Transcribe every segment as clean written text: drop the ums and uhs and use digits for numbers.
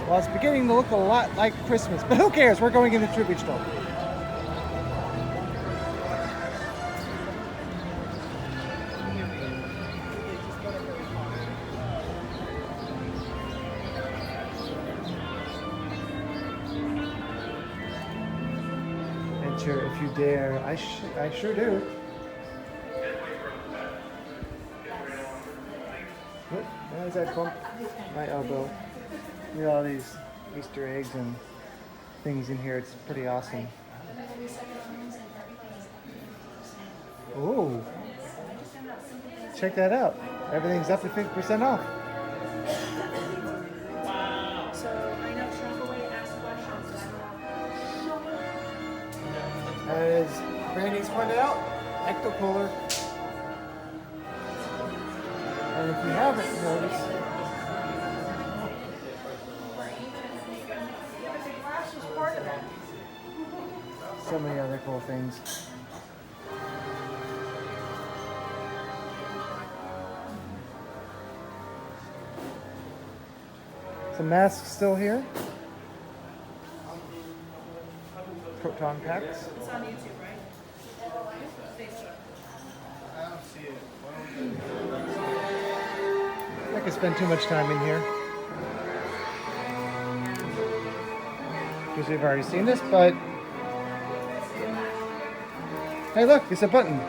Well, it's beginning to look a lot like Christmas, but who cares? We're going in the tribute store. Enter if you dare. I sure do. What? Why does that bump my elbow? Look at all these Easter eggs and things in here. It's pretty awesome. Oh, check that out. Everything's up to 50% off. So I know shrunk away asked questions. As Brandy's pointed out, Ecto Cooler. And if you haven't noticed, so many other cool things. Some masks still here. Proton packs. It's on YouTube, right? Facebook. I don't see it. I could spend too much time in here. Because we've already seen this, but hey look, it's a button.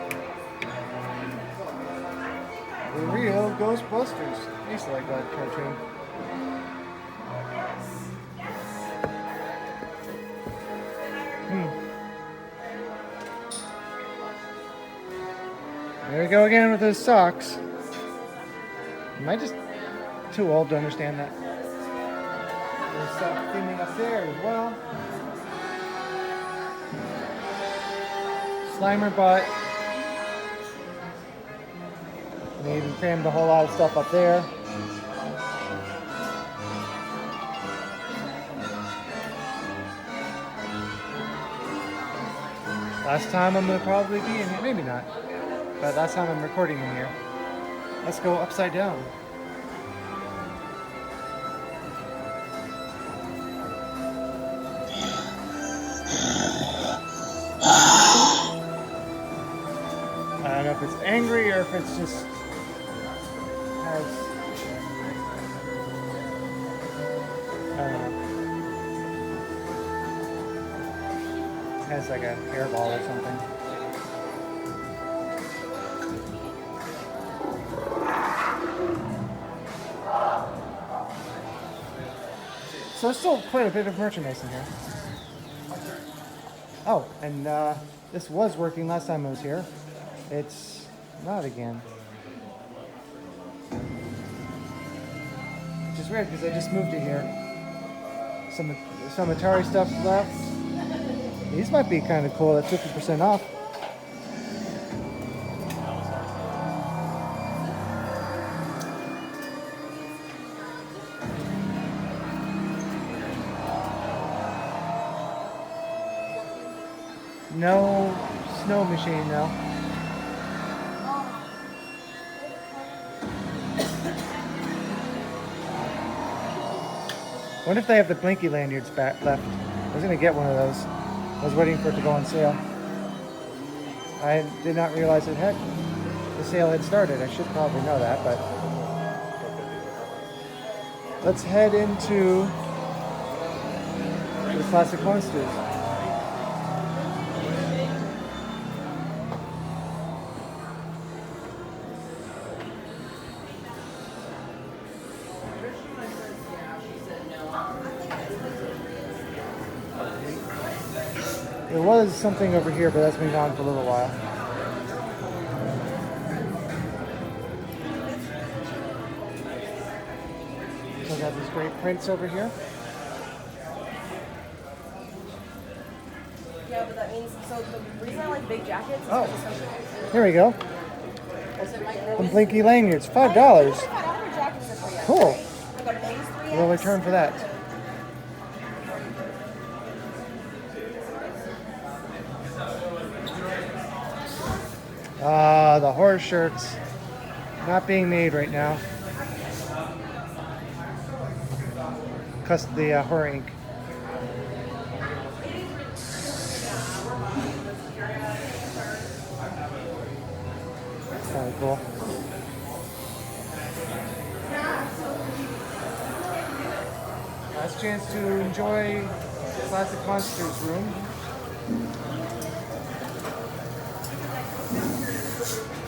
The real Ghostbusters. I used to like that cartoon. There we go again with those socks. Am I just too old to understand that? There's sock theming up there as well. Slimer butt. And they even crammed a whole lot of stuff up there. Last time I'm going to probably be in here. Maybe not. But last time I'm recording in here. Let's go upside down. I don't know if it's angry or if it's just has, I don't know, has like a hairball or something. So there's still quite a bit of merchandise in here. Oh, and this was working last time I was here. It's not again. Which is weird because I just moved it here. Some Atari stuff left. These might be kind of cool at 50% off. No snow machine though. Wonder if they have the blinky lanyards back left. I was gonna get one of those. I was waiting for it to go on sale. I did not realize the sale had started. I should probably know that, but let's head into the classic monsters. There was something over here, but that's been gone for a little while. So I got these great prints over here. Yeah, but that means, so the reason I like big jackets is Oh. because Here we go. Some blinky lanyards, $5. jackets are for you. Cool. Like a base 3X. We'll return for that. The horror shirts. Not being made right now. the horror ink. Kind of cool. Last chance to enjoy Classic Monsters room.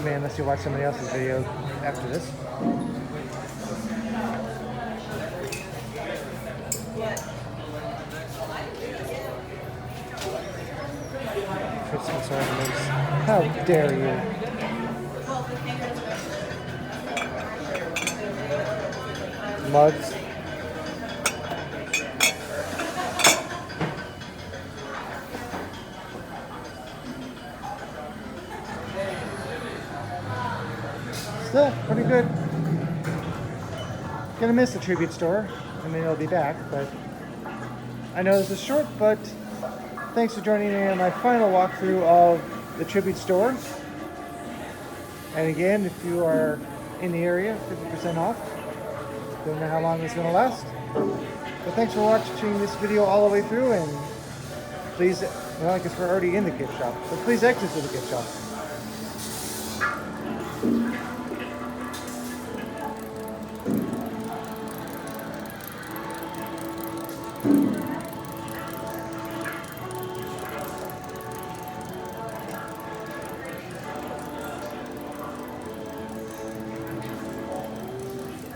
Man, unless you watch somebody else's video after this. Christmas ornaments. How dare you? Mugs. Still pretty good. Gonna miss the tribute store. I mean, it'll be back, but I know this is short, but thanks for joining me on my final walkthrough of the tribute store. And again, if you are in the area, 50% off. Don't know how long it's gonna last. But thanks for watching this video all the way through, and please, well, I guess we're already in the gift shop, but please exit to the gift shop.